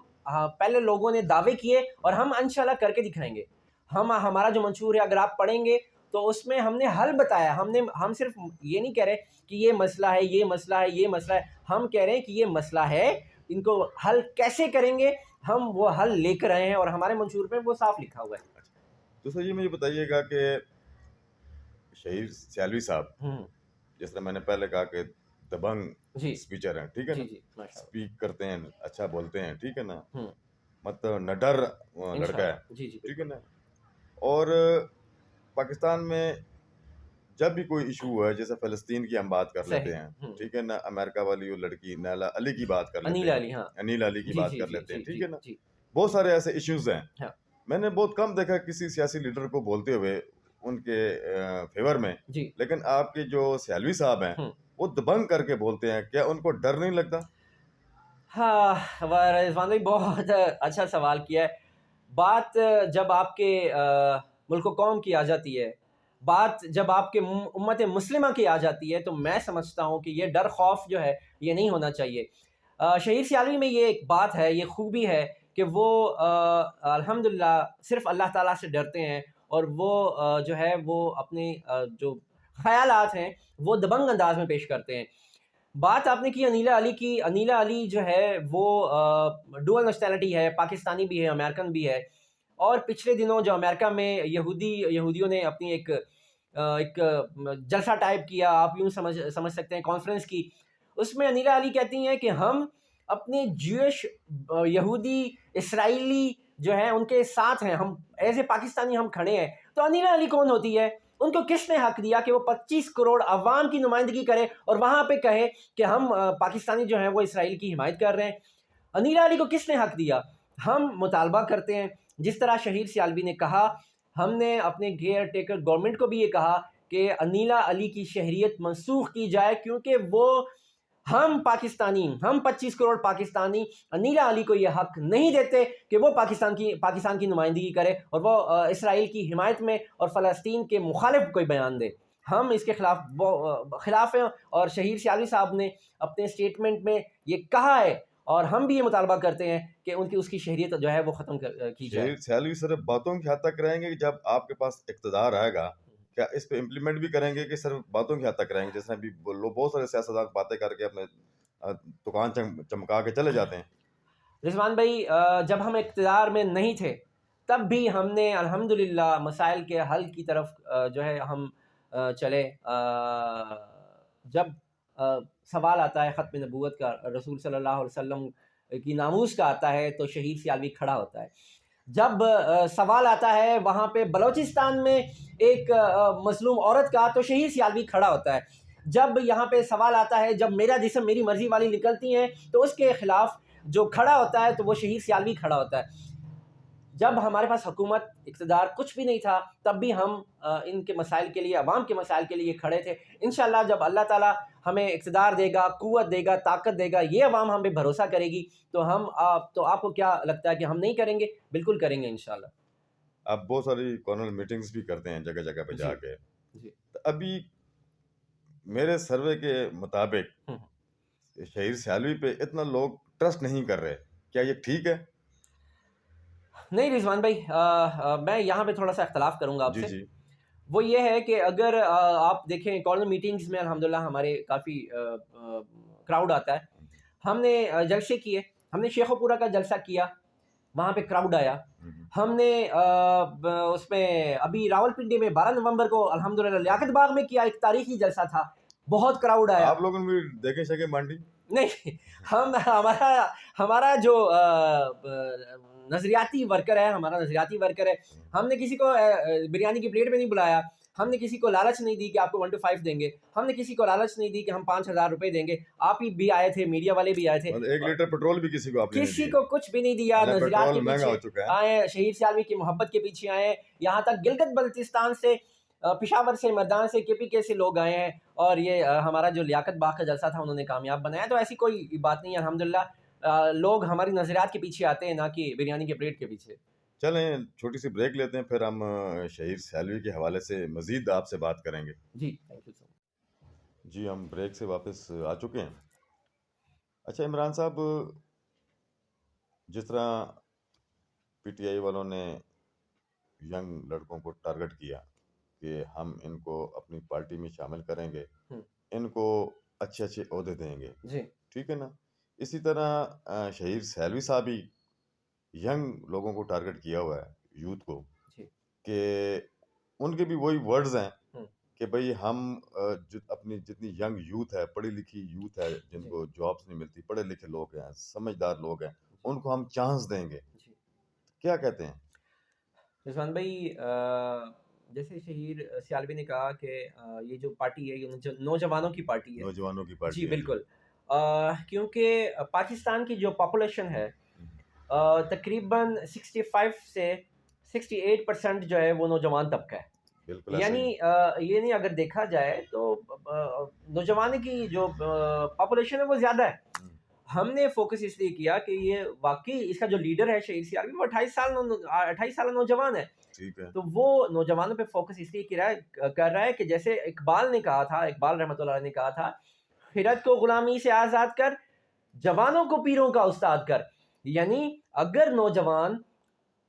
پہلے لوگوں نے دعوے کیے اور ہم انشاءاللہ کر کے دکھائیں گے. ہمارا جو منشور ہے اگر آپ پڑھیں گے تو اس میں ہم نے حل بتایا. ہم صرف یہ نہیں کہہ رہے کہ یہ مسئلہ ہے، یہ مسئلہ ہے، یہ مسئلہ ہے. ہم کہہ رہے ہیں کہ یہ مسئلہ ہے، ان کو حل کیسے کریں گے، ہم وہ حل لے کر آئے ہیں اور ہمارے منشور پہ وہ صاف لکھا ہوا ہے. تو سر یہ مجھے بتائیے گا کہ شہید سیالوی صاحب، جس طرح میں نے پہلے کہا کہ دبنگ اسپیچر ہیں، ٹھیک ہے نا، اسپیک کرتے ہیں، اچھا بولتے ہیں، ٹھیک ہے نا، مطلب نڈر لڑکا ہے، ٹھیک ہے نا. اور پاکستان میں جب بھی کوئی ایشو ہے، جیسے فلسطین کی ہم بات کر لیتے ہیں، ٹھیک ہے نا، امریکہ والی وہ لڑکی نیلا علی کی بات کر لیتے ہیں، انیل علی کی بات کر لیتے ہیں، ٹھیک ہے نا، بہت سارے ایسے ایشوز ہیں. میں نے بہت کم دیکھا کسی سیاسی لیڈر کو بولتے ہوئے ان کے فیور میں، لیکن آپ کے جو سیالوی صاحب ہیں وہ دبنگ کر کے بولتے ہیں. کیا ان کو ڈر نہیں لگتا؟ ہاں رضوان بھائی، بہت اچھا سوال کیا ہے. بات جب آپ کے ملک و قوم کی آ جاتی ہے، بات جب آپ کے امت مسلمہ کی آ جاتی ہے، تو میں سمجھتا ہوں کہ یہ ڈر خوف جو ہے یہ نہیں ہونا چاہیے. شہید سیالوی میں یہ ایک بات ہے، یہ خوبی ہے کہ وہ الحمدللہ صرف اللہ تعالیٰ سے ڈرتے ہیں، اور وہ جو ہے وہ اپنے جو خیالات ہیں وہ دبنگ انداز میں پیش کرتے ہیں. بات آپ نے کی انیلا علی کی. انیلا علی جو ہے وہ ڈوئل نیشنلٹی ہے، پاکستانی بھی ہے، امریکن بھی ہے. اور پچھلے دنوں جو امریکہ میں یہودیوں نے اپنی ایک جلسہ ٹائپ کیا، آپ یوں سمجھ سکتے ہیں، کانفرنس کی. اس میں انیلا علی کہتی ہیں کہ ہم اپنے جوش یہودی اسرائیلی جو ہیں ان کے ساتھ ہیں، ہم ایز اے پاکستانی ہم کھڑے ہیں. تو انیلا علی کون ہوتی ہے؟ ان کو کس نے حق دیا کہ وہ 25 کروڑ عوام کی نمائندگی کرے اور وہاں پہ کہے کہ ہم پاکستانی جو ہیں وہ اسرائیل کی حمایت کر رہے ہیں؟ انیلا علی کو کس نے حق دیا؟ ہم مطالبہ کرتے ہیں، جس طرح شہید سیالوی نے کہا، ہم نے اپنے کیئر ٹیکر گورنمنٹ کو بھی یہ کہا کہ انیلا علی کی شہریت منسوخ کی جائے، کیونکہ وہ ہم پاکستانی، ہم 25 کروڑ پاکستانی انیلا علی کو یہ حق نہیں دیتے کہ وہ پاکستان کی نمائندگی کرے اور وہ اسرائیل کی حمایت میں اور فلسطین کے مخالف کوئی بیان دے. ہم اس کے خلاف ہیں، اور شہید سیالوی صاحب نے اپنے اسٹیٹمنٹ میں یہ کہا ہے، اور ہم بھی یہ مطالبہ کرتے ہیں کہ اس کی شہریت جو ہے وہ ختم کی جائے. شہید سیالوی صرف باتوں کی حد تک رہیں گے کہ جب آپ کے پاس اقتدار آئے گا کیا اس پہ امپلیمنٹ بھی کریں گے کہ صرف باتوں کی حد تک رہیں گے؟ جیسے ابھی بہت سارے سیاستدان باتیں کر کے اپنے دکان چمکا کے چلے جاتے ہیں. رضوان بھائی، جب ہم اقتدار میں نہیں تھے تب بھی ہم نے الحمدللہ مسائل کے حل کی طرف جو ہے ہم چلے. جب سوال آتا ہے ختم نبوت کا، رسول صلی اللہ علیہ وسلم کی ناموس کا آتا ہے، تو شہید سیالوی کھڑا ہوتا ہے. جب سوال آتا ہے وہاں پہ بلوچستان میں ایک مظلوم عورت کا، تو شہید سیالوی کھڑا ہوتا ہے. جب یہاں پہ سوال آتا ہے، جب میرا جسم میری مرضی والی نکلتی ہیں، تو اس کے خلاف جو کھڑا ہوتا ہے تو وہ شہید سیالوی کھڑا ہوتا ہے. جب ہمارے پاس حکومت اقتدار کچھ بھی نہیں تھا تب بھی ہم ان کے مسائل کے لیے، عوام کے مسائل کے لیے کھڑے تھے. انشاءاللہ جب اللہ تعالیٰ ہمیں اقتدار دے گا، قوت دے گا، طاقت دے گا، یہ عوام ہم پہ بھروسہ کرے گی تو آپ کو کیا لگتا ہے کہ ہم نہیں کریں گے؟ بالکل کریں گے انشاءاللہ. آپ بہت ساری کارنر میٹنگز بھی کرتے ہیں جگہ جگہ پہ جا جی کے. جی. تو ابھی میرے سروے کے مطابق شہیر سیالوی پہ اتنا لوگ ٹرسٹ نہیں کر رہے. کیا یہ ٹھیک ہے؟ نہیں رضوان بھائی، میں یہاں پہ تھوڑا سا اختلاف کروں گا آپ جی سے. جی. وہ یہ ہے کہ اگر آپ دیکھیں کارنر میٹنگز میں الحمدللہ ہمارے کافی کراؤڈ آتا ہے. ہم نے جلسے کیے، ہم نے شیخو پورہ کا جلسہ کیا، وہاں پہ کراؤڈ آیا. ہم نے اس میں ابھی راول پنڈی میں 12 نومبر کو الحمدللہ لیاقت باغ میں کیا، ایک تاریخی جلسہ تھا، بہت کراؤڈ آیا. آپ لوگوں نے بھی دیکھیں شکے مانڈی؟ نہیں، ہمارا جو نظریاتی ورکر ہے، ہم نے کسی کو بریانی کی پلیٹ پہ نہیں بلایا. ہم نے کسی کو لالچ نہیں دی کہ آپ کو 1 to 5 دیں گے. ہم نے کسی کو لالچ نہیں دی کہ ہم 5,000 روپے دیں گے. آپ ہی بھی آئے تھے، میڈیا والے بھی آئے تھے. 1 لیٹر پیٹرول بھی کسی کو آپ نے نہیں کسی دیا. کو کچھ بھی نہیں دیا. نظریات کے پیٹرول مہنگا ہو پیچھے چکا ہے. آئے، شہید سیالوی کی محبت کے پیچھے آئے. یہاں تک گلگت بلتستان سے، پشاور سے، مردان سے، KPK سے لوگ آئے ہیں اور یہ ہمارا جو لیاقت باغ کا جلسہ تھا انہوں نے کامیاب بنایا. تو ایسی کوئی بات نہیں ہے الحمدللہ. لوگ ہماری نظریات کے پیچھے آتے ہیں، نہ کہ بریانی کے پلیٹ کے پیچھے. چلیں چھوٹی سی بریک لیتے ہیں، پھر ہم شہیر سیالوی کے حوالے سے مزید آپ سے بات کریں گے. جی تھینک یو سو مچ. جی ہم بریک سے واپس آ چکے ہیں. اچھا عمران صاحب، جس طرح PTI والوں نے ینگ لڑکوں کو ٹارگٹ کیا کہ ہم ان کو اپنی پارٹی میں شامل کریں گے، ان کو اچھے اچھے عہدے دیں گے، جی ٹھیک ہے نا، اسی طرح شہیر سیالوی صاحب بھی ینگ لوگوں کو ٹارگٹ کیا ہوا ہے، یوتھ کو، جی کہ ان کے بھی وہی ورڈز ہیں کہ بھئی ہم اپنی جتنی ینگ یوتھ ہے، پڑھی لکھی یوتھ ہے، جن کو جابس نہیں ملتی، پڑھے لکھے لوگ ہیں، سمجھدار لوگ ہیں، ان کو ہم چانس دیں گے. کیا کہتے ہیں رضوان بھائی؟ جیسے شہیر سیالوی نے کہا کہ یہ جو پارٹی ہے یہ نوجوانوں کی پارٹی ہے. نوجوانوں کی پارٹی جی ہے؟ بالکل. کیونکہ پاکستان کی جو پاپولیشن ہے تقریباً 65 سے 68% جو ہے وہ نوجوان طبقہ ہے. بالکل یعنی یہ نہیں، اگر دیکھا جائے تو نوجوان کی جو پاپولیشن ہے وہ زیادہ ہے. ہم نے فوکس اس لیے کیا کہ یہ واقعی اس کا جو لیڈر ہے شہیر سیالوی، وہ 28 سال نوجوان ہے. تو وہ نوجوانوں پہ فوکس اس لیے کر رہا ہے کہ جیسے اقبال نے کہا تھا، اقبال رحمۃ اللہ علیہ نے کہا تھا، خرد کو غلامی سے آزاد کر، جوانوں کو پیروں کا استاد کر. یعنی اگر نوجوان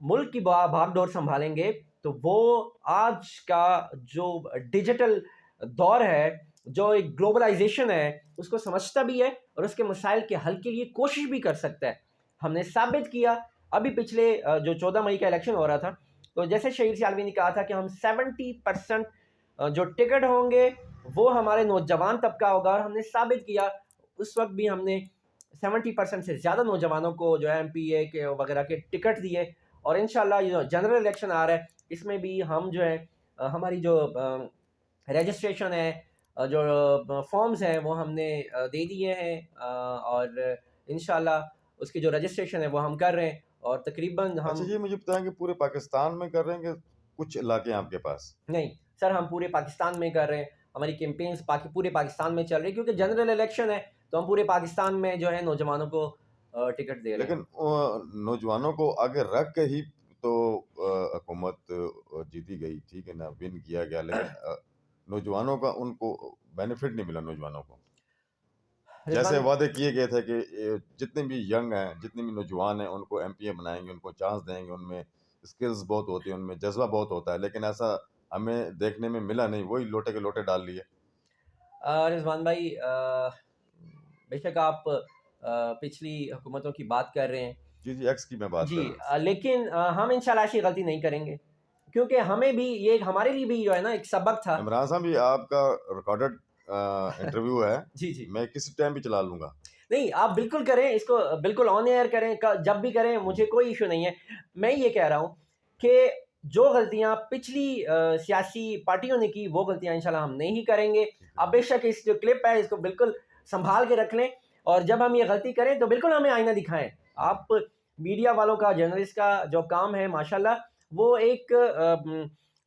ملک کی بھاگ ڈور سنبھالیں گے تو وہ آج کا جو ڈیجیٹل دور ہے، جو ایک گلوبلائزیشن ہے، اس کو سمجھتا بھی ہے اور اس کے مسائل کے حل کے لیے کوشش بھی کر سکتا ہے. ہم نے ثابت کیا ابھی پچھلے جو 14 مئی کا الیکشن ہو رہا تھا، تو جیسے شہیر سیالوی نے کہا تھا کہ ہم 70% جو ٹکٹ ہوں گے وہ ہمارے نوجوان طبقہ ہوگا، اور ہم نے ثابت کیا. اس وقت بھی ہم نے 70% سے زیادہ نوجوانوں کو جو ہے MPA کے وغیرہ کے ٹکٹ دیے. اور انشاءاللہ یہ جو جنرل الیکشن آ رہا ہے اس میں بھی ہم جو ہے ہماری جو رجسٹریشن ہے، جو فارمز ہیں وہ ہم نے دے دیے ہیں، اور انشاءاللہ اس کی جو رجسٹریشن ہے وہ ہم کر رہے ہیں. اور تقریباً ہم... اچھا یہ مجھے بتائیں کہ پورے پاکستان میں کر رہے ہیں کہ کچھ علاقے ہیں آپ کے پاس؟ نہیں سر، ہم پورے پاکستان میں کر رہے ہیں. ہماری کیمپینز پورے پاکستان میں چل رہی ہے کیونکہ جنرل الیکشن ہے تو ہم پورے پاکستان میں جو ہے نوجوانوں کو ٹکٹ دے رہے ہیں. لیکن نوجوانوں کو آگے رکھ کے ہی تو حکومت جیتی گئی، ٹھیک ہے نا، ون کیا گیا، لیکن نوجوانوں کا ان کو بینیفٹ نہیں ملا. نوجوانوں کو جیسے وعدے کیے گئے تھے کہ جتنے بھی ینگ ہیں، جتنے بھی نوجوان ہیں، ان کو MPA بنائیں گے، ان کو چانس دیں گے، ان میں اسکلز بہت ہوتی ہیں، ان میں جذبہ بہت ہوتا ہے، لیکن ایسا ہمیں دیکھنے میں ملا نہیں. وہی لوٹے کے لوٹے ڈال لیے. رضوان بھائی، بے شک آپ پچھلی حکومتوں کی بات کر رہے ہیں. جی ایکس کی میں بات کر رہا ہوں. لیکن ہم انشاءاللہ ایسی غلطی نہیں کریں گے کیونکہ ہمیں بھی یہ ہمارے لیے بھی جو ہے نا ایک سبق تھا. عمران صاحب یہ آپ کا ریکارڈڈ انٹرویو ہے. جی میں کسی ٹائم بھی چلا لوں گا. نہیں، آپ بالکل کریں، اس کو بالکل آن ایئر کریں، جب بھی کریں، مجھے کوئی ایشو نہیں ہے. میں یہ کہہ رہا ہوں کہ جو غلطیاں پچھلی سیاسی پارٹیوں نے کی وہ غلطیاں انشاءاللہ ہم نہیں کریں گے. آپ بے شک اس جو کلپ ہے اس کو بالکل سنبھال کے رکھ لیں، اور جب ہم یہ غلطی کریں تو بالکل ہمیں آئینہ دکھائیں. آپ میڈیا والوں کا، جرنلسٹ کا جو کام ہے ماشاءاللہ وہ ایک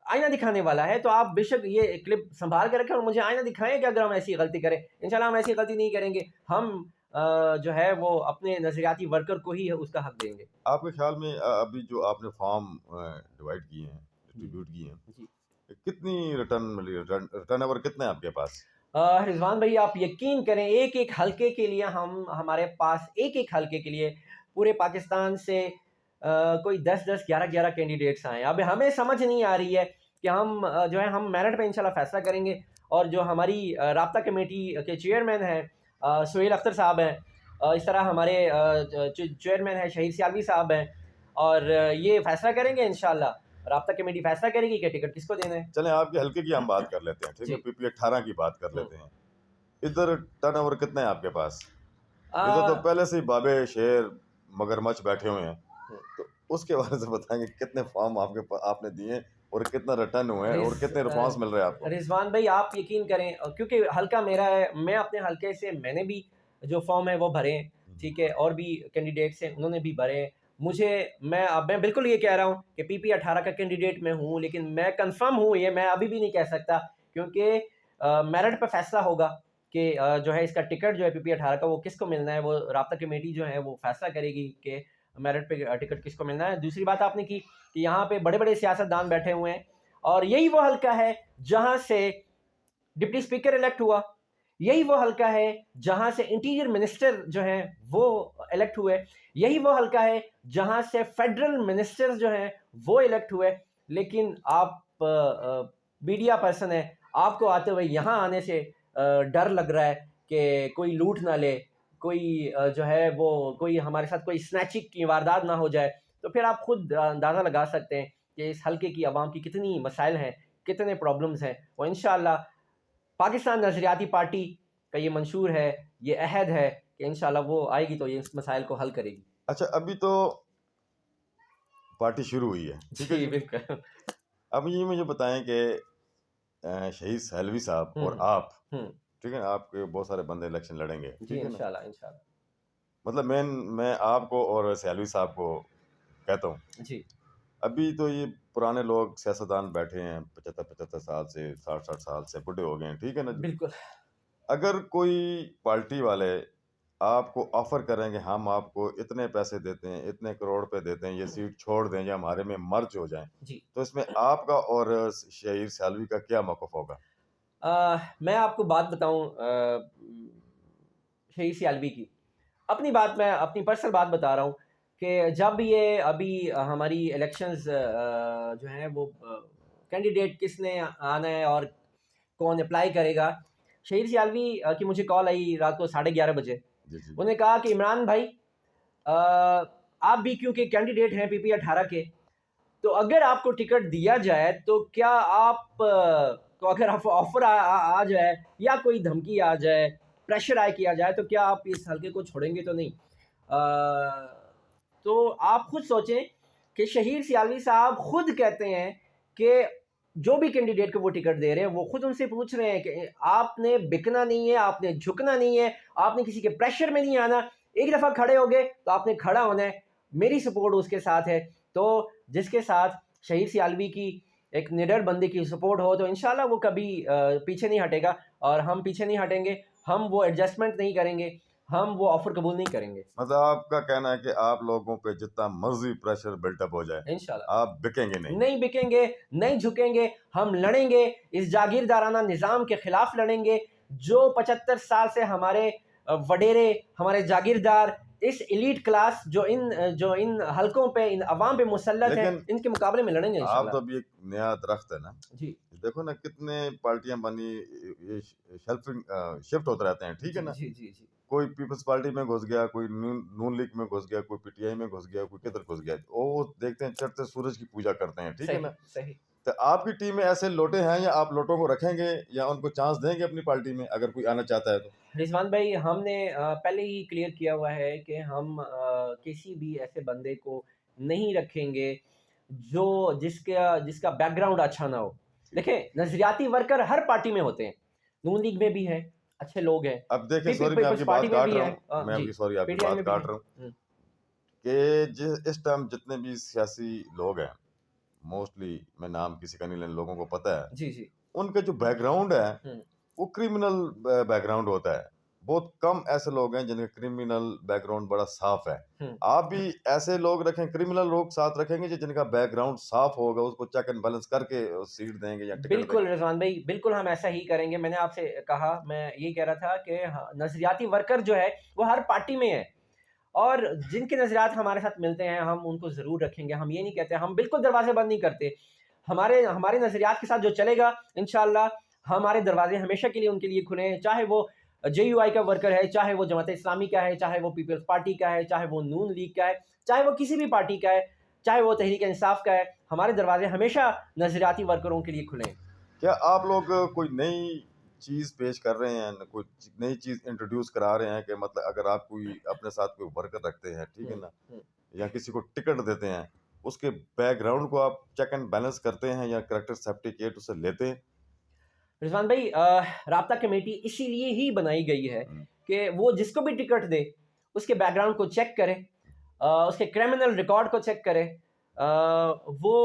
آئینہ دکھانے والا ہے. تو آپ بے شک یہ کلپ سنبھال کے رکھیں اور مجھے آئینہ دکھائیں کہ اگر ہم ایسی غلطی کریں. انشاءاللہ ہم ایسی غلطی نہیں کریں گے. ہم جو ہے وہ اپنے نظریاتی ورکر کو ہی اس کا حق دیں گے. آپ کے خیال میں ابھی جو آپ نے فارم ڈیوائڈ کیے ہیں، ڈسٹریبیوٹ کیے ہیں، جی کتنی ریٹرن ملی؟ ریٹرن اوور کتنے ہیں آپ کے پاس؟ رضوان بھائی آپ یقین کریں ایک ایک حلقے کے لیے ہمارے پاس ایک ایک حلقے کے لیے پورے پاکستان سے کوئی 10 11 کینڈیڈیٹس آئے ہیں. اب ہمیں سمجھ نہیں آ رہی ہے کہ ہم جو ہے ہم میرٹ پہ انشاءاللہ فیصلہ کریں گے. اور جو ہماری رابطہ کمیٹی کے چیئرمین ہیں سہیل اختر صاحب ہیں، اس طرح ہمارے چیئرمین ہیں شہید سیالوی صاحب ہیں، اور یہ فیصلہ کریں گے انشاءاللہ. رابطہ کمیٹی فیصلہ کرے گی کہ ٹکٹ کس کو دینا ہے. چلیں آپ کے حلقے کی ہم بات کر لیتے ہیں، ٹھیک ہے، جی. پی پی 18 کی بات کر لیتے ہیں. ادھر ٹرن اوور کتنے ہیں آپ کے پاس؟ ادھر تو پہلے سے ہی بابے شیر مگرمچھ بیٹھے ہوئے ہیں، تو اس کے بارے سے بتائیں کہ کتنے فارم آپ نے دیے اور کتنا ریٹرن ہوئے ہیں اور کتنے رسپانس مل رہے ہیں آپ کو؟ رضوان بھائی آپ یقین کریں کیونکہ حلقہ میرا ہے، میں اپنے حلقے سے میں نے بھی جو فارم ہے وہ بھرے ہیں، ٹھیک ہے، اور بھی کینڈیڈیٹس ہیں انہوں نے بھی بھرے ہیں. میں بالکل یہ کہہ رہا ہوں کہ پی پی 18 کا کینڈیڈیٹ میں ہوں، لیکن میں کنفرم ہوں یہ میں ابھی بھی نہیں کہہ سکتا کیونکہ میرٹ پہ فیصلہ ہوگا کہ جو ہے اس کا ٹکٹ جو ہے پی پی 18 کا وہ کس کو ملنا ہے. وہ رابطہ کمیٹی جو ہے وہ فیصلہ کرے گی کہ میرٹ پہ ٹکٹ کس کو ملنا ہے. دوسری بات آپ نے کی کہ یہاں پہ بڑے بڑے سیاستدان بیٹھے ہوئے ہیں اور یہی وہ حلقہ ہے جہاں سے ڈپٹی اسپیکر الیکٹ ہوا، یہی وہ حلقہ ہے جہاں سے انٹیریئر منسٹر جو ہیں وہ الیکٹ ہوئے، یہی وہ حلقہ ہے جہاں سے فیڈرل منسٹر جو ہیں وہ الیکٹ ہوئے. لیکن آپ میڈیا پرسن ہیں، آپ کو آتے ہوئے یہاں آنے سے ڈر لگ رہا ہے کہ کوئی لوٹ نہ لے، کوئی جو ہے وہ کوئی ہمارے ساتھ کوئی سنیچنگ کی واردات نہ ہو جائے. تو پھر آپ خود اندازہ لگا سکتے ہیں کہ اس حلقے کی عوام کی کتنی مسائل ہیں، کتنے پرابلمز ہیں. وہ انشاءاللہ پاکستان نظریاتی پارٹی کا یہ منشور ہے، یہ عہد ہے کہ انشاءاللہ وہ آئے گی تو یہ اس مسائل کو حل کرے گی. اچھا ابھی تو پارٹی شروع ہوئی ہے، ٹھیک ہے جی جی. بالکل. اب یہ مجھے بتائیں کہ شہید سہلوی صاحب اور آپ، ٹھیک ہے، آپ کے بہت سارے بندے الیکشن لڑیں گے، جی ٹھیک ہے نا؟ انشاءاللہ. مطلب میں آپ کو اور سہلوی صاحب کو کہتا ہوں، جی ابھی تو یہ پرانے لوگ سیاستدان بیٹھے ہیں 75 سال سے 60 سال سے بڈھے ہو گئے ہیں، ٹھیک ہے نا؟ بالکل. اگر کوئی پارٹی والے آپ کو آفر کریں کہ ہم آپ کو اتنے پیسے دیتے ہیں، اتنے کروڑ پہ دیتے ہیں، یہ سیٹ چھوڑ دیں یا ہمارے میں مرج ہو جائیں، جی تو اس میں آپ کا اور شہید سہلوی کا کیا موقف ہوگا؟ میں آپ کو بات بتاؤں شہید سیالوی کی اپنی بات، میں اپنی پرسنل بات بتا رہا ہوں کہ جب یہ ابھی ہماری الیکشنز جو ہیں وہ کینڈیڈیٹ کس نے آنا ہے اور کون اپلائی کرے گا، شہید سیالوی کی مجھے کال آئی رات کو 11:30 بجے. جی جی. انہوں نے کہا کہ عمران بھائی آپ بھی کیونکہ کینڈیڈیٹ ہیں پی پی 18 کے، تو اگر آپ کو ٹکٹ دیا جائے تو کیا آپ کو اگر آفر آ جائے یا کوئی دھمکی آ جائے، پریشر آئے کیا جائے، تو کیا آپ اس حلقے کو چھوڑیں گے تو نہیں؟ تو آپ خود سوچیں کہ شہید سیالوی صاحب خود کہتے ہیں کہ جو بھی کینڈیڈیٹ کو وہ ٹکٹ دے رہے ہیں وہ خود ان سے پوچھ رہے ہیں کہ آپ نے بکنا نہیں ہے، آپ نے جھکنا نہیں ہے، آپ نے کسی کے پریشر میں نہیں آنا. ایک دفعہ کھڑے ہو گئے تو آپ نے کھڑا ہونا ہے. میری سپورٹ اس کے ساتھ ہے. تو جس کے ساتھ شہید سیالوی کی ایک نڈر بندے کی سپورٹ ہو تو انشاءاللہ وہ کبھی پیچھے نہیں ہٹے گا، اور ہم پیچھے نہیں ہٹیں گے. ہم وہ ایڈجسٹمنٹ نہیں کریں گے، ہم وہ آفر قبول نہیں کریں گے. مطلب آپ کا کہنا ہے کہ آپ لوگوں پہ جتنا مرضی پریشر بلٹ اپ ہو جائے انشاءاللہ آپ بکیں گے نہیں؟ نہیں بکیں گے، نہیں جھکیں گے. ہم لڑیں گے، اس جاگیردارانہ نظام کے خلاف لڑیں گے جو 75 سال سے ہمارے وڈیرے، ہمارے جاگیردار، اس ایلیٹ کلاس جو ان حلقوں پہ، ان عوام پہ مسلط ہیں، ان کے مقابلے میں لڑیں گے انشاءاللہ. آپ تو ابھی ایک نیا درخت ہے نا جی دیکھو نا، کتنے پارٹیاں بنی، شفٹ ہوتے رہتے ہیں، ٹھیک ہے نا؟ جی جی جی کوئی پیپلز پارٹی میں گھس گیا، کوئی نون لیگ میں گھس گیا، کوئی پی ٹی آئی میں گھس گیا، کوئی کدھر گھس گیا. وہ دیکھتے ہیں چڑھتے سورج کی پوجا کرتے ہیں، ٹھیک ہے نا؟ صحیح. تو آپ کی ٹیم میں ایسے لوٹے ہیں یا آپ لوٹوں کو رکھیں گے یا ان کو چانس دیں گے اپنی پارٹی میں اگر کوئی آنا چاہتا ہے تو؟ رضوان بھائی ہم نے پہلے ہی کلیئر کیا ہوا ہے کہ ہم کسی بھی ایسے بندے کو نہیں رکھیں گے جس کا بیک گراؤنڈ اچھا نہ ہو. دیکھیں نظریاتی ورکر ہر پارٹی میں ہوتے ہیں، نون لیگ میں بھی ہیں، اچھے لوگ ہیں. اب دیکھیں، سوری میں آپ کی بات کاٹ رہا ہوں، میں آپ کی بات کاٹ رہا ہوں. کہ اس ٹائم جتنے بھی سیاسی لوگ ہیں، موسٹلی میں نام کسی کا نہیں لینا، لوگوں کو پتہ ہے، جی جی ان کا جو بیک گراؤنڈ ہے ہوں وہ کرمنل بیک گراؤنڈ ہوتا ہے. بہت کم ایسے لوگ ہیں جن کا کرمنل بیک گراؤنڈ بڑا صاف ہے. ہوں آپ بھی ایسے لوگ رکھیں، کرمنل لوگ ساتھ رکھیں گے جن کا بیک گراؤنڈ صاف ہوگا، اس کو چیک اینڈ بیلنس کر کے سیٹ دیں گے یا ٹکٹ دیں بالکل گے. رضوان بھائی، بالکل ہم ایسا ہی کریں گے. میں نے آپ سے کہا، میں یہ کہہ رہا تھا کہ نظریاتی ورکر جو ہے وہ ہر پارٹی میں ہے، اور جن کے نظریات ہمارے ساتھ ملتے ہیں ہم ان کو ضرور رکھیں گے. ہم یہ نہیں کہتے، ہم بالکل دروازے بند نہیں کرتے. ہمارے نظریات کے ساتھ جو چلے گا انشاءاللہ ہمارے دروازے ہمیشہ کے لیے ان کے لیے کھلے ہیں، چاہے وہ جے یو آئی کا ورکر ہے، چاہے وہ جماعت اسلامی کا ہے، چاہے وہ پیپلز پارٹی کا ہے، چاہے وہ نون لیگ کا ہے، چاہے وہ کسی بھی پارٹی کا ہے، چاہے وہ تحریک انصاف کا ہے. ہمارے دروازے ہمیشہ نظریاتی ورکروں کے لیے کھلے ہیں. کیا آپ لوگ کوئی نئی چیز پیش کر رہے ہیں، کوئی نئی چیز انٹروڈیوس کرا رہے ہیں کہ مطلب اگر آپ کوئی اپنے ساتھ کوئی ورکر رکھتے ہیں، ٹھیک ہے نا، یا کسی کو ٹکٹ دیتے ہیں، اس کے بیک گراؤنڈ کو آپ چیک اینڈ بیلنس کرتے ہیں یا کریکٹر سرٹیفکیٹ اسے لیتے ہیں؟ رضوان بھائی، رابطہ کمیٹی اسی لیے ہی بنائی گئی ہے ہم، کہ وہ جس کو بھی ٹکٹ دے اس کے بیک گراؤنڈ کو چیک کرے، اس کے کرمنل ریکارڈ کو چیک کرے، وہ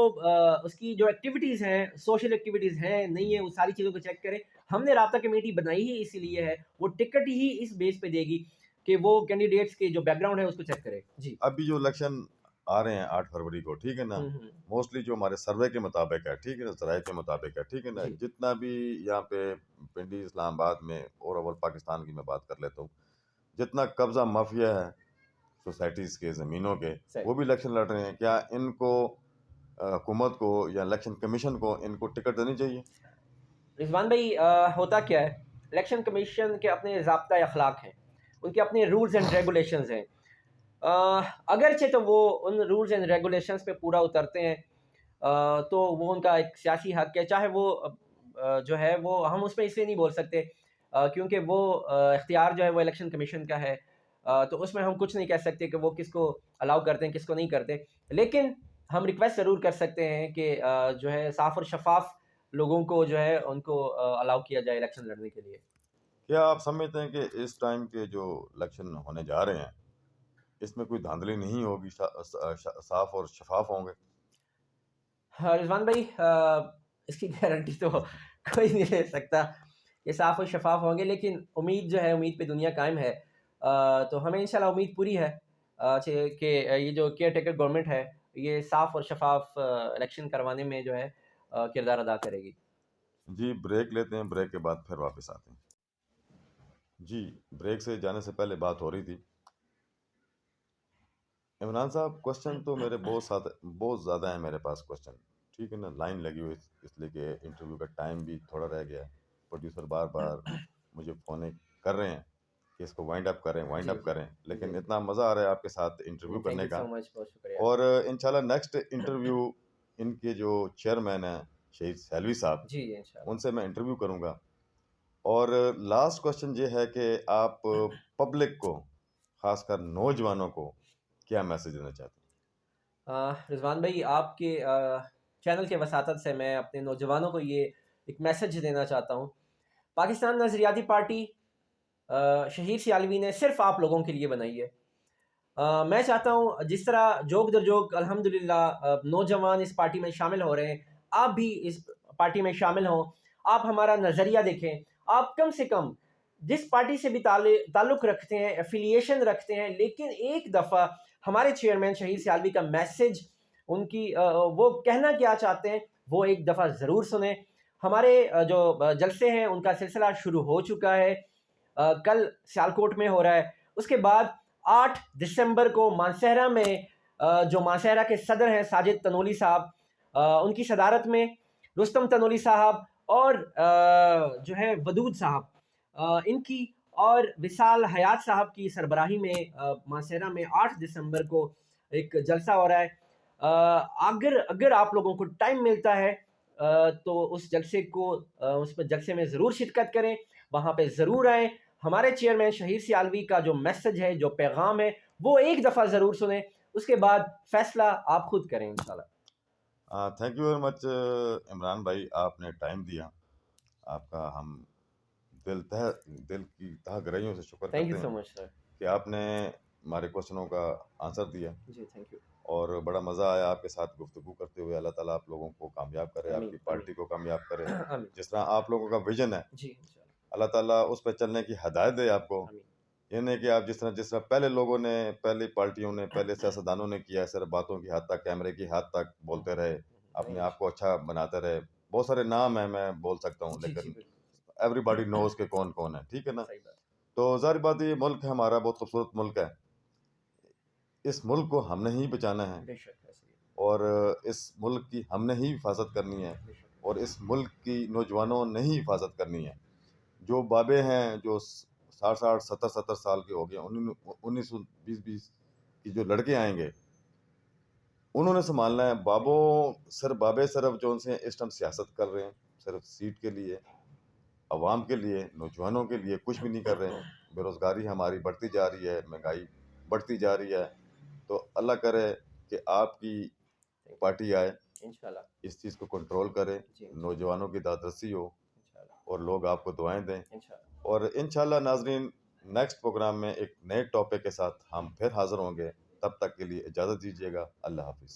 اس کی جو ایکٹیویٹیز ہیں، سوشل ایکٹیویٹیز ہیں نہیں ہیں، وہ ساری چیزوں کو چیک کرے. ہم نے رابطہ کمیٹی بنائی ہی اسی لیے ہے. وہ ٹکٹ ہی اس بیس پہ دے گی کہ وہ کینڈیڈیٹس کے جو بیک گراؤنڈ ہے اس کو چیک کرے. جی ابھی جو الیکشن آ رہے ہیں 8 فروری کو، ٹھیک ہے نا، ہوں موسٹلی جو ہمارے سروے کے مطابق ہے، ٹھیک ہے نا، ذرائع کے مطابق ہے، ٹھیک ہے نا، جی جتنا بھی یہاں پہ پنڈی اسلام آباد میں اور اول پاکستان کی میں بات کر لیتا ہوں، جتنا قبضہ مافیا ہے سوسائٹیز کے، زمینوں کے، صحیح. وہ بھی الیکشن لڑ رہے ہیں. کیا ان کو حکومت کو یا الیکشن کمیشن کو ان کو ٹکٹ دینی چاہیے؟ رضوان بھائی، ہوتا کیا ہے، الیکشن کمیشن کے اپنے ضابطۂ اخلاق ہیں، ان کے اپنے رولز اینڈ ریگولیشنز ہیں. اگرچہ تو وہ ان رولز اینڈ ریگولیشنز پہ پورا اترتے ہیں، تو وہ ان کا ایک سیاسی حق ہے. چاہے وہ جو ہے وہ ہم اس میں اس لیے نہیں بول سکتے کیونکہ وہ اختیار جو ہے وہ الیکشن کمیشن کا ہے. تو اس میں ہم کچھ نہیں کہہ سکتے کہ وہ کس کو الاؤ کرتے ہیں کس کو نہیں کرتے. لیکن ہم ریکویسٹ ضرور کر سکتے ہیں کہ جو ہے صاف اور شفاف لوگوں کو جو ہے ان کو الاؤ کیا جائے الیکشن لڑنے کے لیے. کیا آپ سمجھتے ہیں کہ اس ٹائم کے جو الیکشن ہونے جا رہے ہیں اس میں کوئی دھاندلی نہیں ہوگی، صاف اور شفاف ہوں گے؟ رضوان بھائی، اس کی گارنٹی تو کوئی نہیں لے سکتا کہ صاف و شفاف ہوں گے، لیکن امید جو ہے، امید پہ دنیا قائم ہے. تو ہمیں انشاءاللہ امید پوری ہے کہ یہ جو کیئر ٹیکر گورنمنٹ ہے یہ صاف اور شفاف الیکشن کروانے میں جو ہے کردار ادا کرے گی. جی بریک لیتے ہیں، بریک کے بعد پھر واپس آتے ہیں. جی بریک سے جانے سے پہلے بات ہو رہی تھی، عمران صاحب کوشچن تو میرے بہت زیادہ ہیں میرے پاس کوشچن، ٹھیک ہے نا، لائن لگی ہوئی اس لیے کہ انٹرویو کا ٹائم بھی تھوڑا رہ گیا ہے. پروڈیوسر بار بار مجھے فون کر رہے ہیں کہ اس کو وائنڈ اپ کریں وائنڈ جی اپ کریں، جی لیکن جی اتنا مزہ آ رہا ہے آپ کے ساتھ انٹرویو تھینک کرنے یو کا. سو مچ، بہت شکریہ. اور انشاءاللہ نیکسٹ انٹرویو ان کے جو چیئرمین ہیں شہید سیلوی صاحب، جی انشاءاللہ. ان سے میں انٹرویو کروں گا. اور لاسٹ کوشچن یہ ہے کہ آپ پبلک کو، خاص کر نوجوانوں کو کیا میسج دینا چاہتے ہیں؟ رضوان بھائی، آپ کے چینل کے وساطت سے میں اپنے نوجوانوں کو یہ ایک میسج دینا چاہتا ہوں. پاکستان نظریاتی پارٹی شہید سیالوی نے صرف آپ لوگوں کے لیے بنائی ہے. میں چاہتا ہوں جس طرح جوگ در جوگ الحمدللہ نوجوان اس پارٹی میں شامل ہو رہے ہیں، آپ بھی اس پارٹی میں شامل ہوں. آپ ہمارا نظریہ دیکھیں، آپ کم سے کم جس پارٹی سے بھی تعلق رکھتے ہیں، ایفیلیشن رکھتے ہیں، لیکن ایک دفعہ ہمارے چیئرمین شہید سیالوی کا میسج، ان کی وہ کہنا کیا چاہتے ہیں وہ ایک دفعہ ضرور سنیں. ہمارے جو جلسے ہیں ان کا سلسلہ شروع ہو چکا ہے، کل سیالکوٹ میں ہو رہا ہے. اس کے بعد 8 دسمبر کو مانسہرہ میں جو مانسہرہ کے صدر ہیں ساجد تنولی صاحب، ان کی صدارت میں رستم تنولی صاحب اور جو ہے ودود صاحب، ان کی اور وصال حیات صاحب کی سربراہی میں مانسہرہ میں 8 دسمبر کو ایک جلسہ ہو رہا ہے. اگر آپ لوگوں کو ٹائم ملتا ہے تو اس جلسے میں ضرور شرکت کریں، وہاں پہ ضرور آئیں. ہمارے چیئرمین شہید سیالوی کا جو میسج ہے، جو پیغام ہے، وہ ایک دفعہ ضرور سنیں. اس کے بعد فیصلہ آپ خود کریں انشاءاللہ. Thank you very much Imran بھائی، آپ نے ٹائم دیا. آپ کا ہم دل کی تہ گہرائیوں سے شکر تھینک یو کرتے ہیں سو مچ سر. کہ آپ نے ہمارے کوشچنوں کا آنسر دیا، جی تھینک یو. اور بڑا مزہ آیا آپ کے ساتھ گفتگو کرتے ہوئے. اللہ تعالیٰ آپ لوگوں کو کامیاب کرے، آپ آمین کی آمین پارٹی کو کامیاب کرے. آمین. جس طرح آپ لوگوں کا ویژن ہے جی انشاءاللہ. اللہ تعالیٰ اس پہ چلنے کی ہدایت دے آپ کو. آمین. یہ نہیں کہ آپ جس طرح پہلے لوگوں نے، پہلی پارٹیوں نے، پہلے سیاستدانوں نے کیا، صرف باتوں کی حد تک، کیمرے کی حد تک بولتے رہے، اپنے آپ کو اچھا بناتے رہے. بہت سارے نام ہیں میں بول سکتا ہوں، جی جی لیکن بالکل ایوری باڈی نوز کہ کون کون ہے. ٹھیک ہے نا؟ صحیح بات. تو ظاہر بات ہے یہ ملک ہے ہمارا، بہت خوبصورت ملک ہے. اس ملک کو ہم نے ہی بچانا ہے، بے شک ایسے ہی. اور اس ملک کی ہم نے ہی حفاظت کرنی ہے، بے شک. اور اس ملک کی نوجوانوں نے ہی حفاظت کرنی ہے. جو بابے ہیں جو 60 70 سال کے ہو گئے، 19 20 کی جو لڑکے آئیں گے انہوں نے سنبھالنا ہے. بابے صرف جو ان سے اس ٹائم سیاست کر رہے ہیں، صرف سیٹ کے لیے، عوام کے لیے، نوجوانوں کے لیے کچھ بھی نہیں کر رہے ہیں. بے روزگاری ہماری بڑھتی جا رہی ہے، مہنگائی بڑھتی جا رہی ہے. تو اللہ کرے کہ آپ کی پارٹی آئے، انشاءاللہ. اس چیز کو کنٹرول کرے، جی نوجوانوں کی دادرسی ہو، انشاءاللہ. اور لوگ آپ کو دعائیں دیں. انشاءاللہ. اور انشاءاللہ ناظرین نیکسٹ پروگرام میں ایک نئے ٹاپک کے ساتھ ہم پھر حاضر ہوں گے. تب تک کے لیے اجازت دیجیے گا. اللہ حافظ.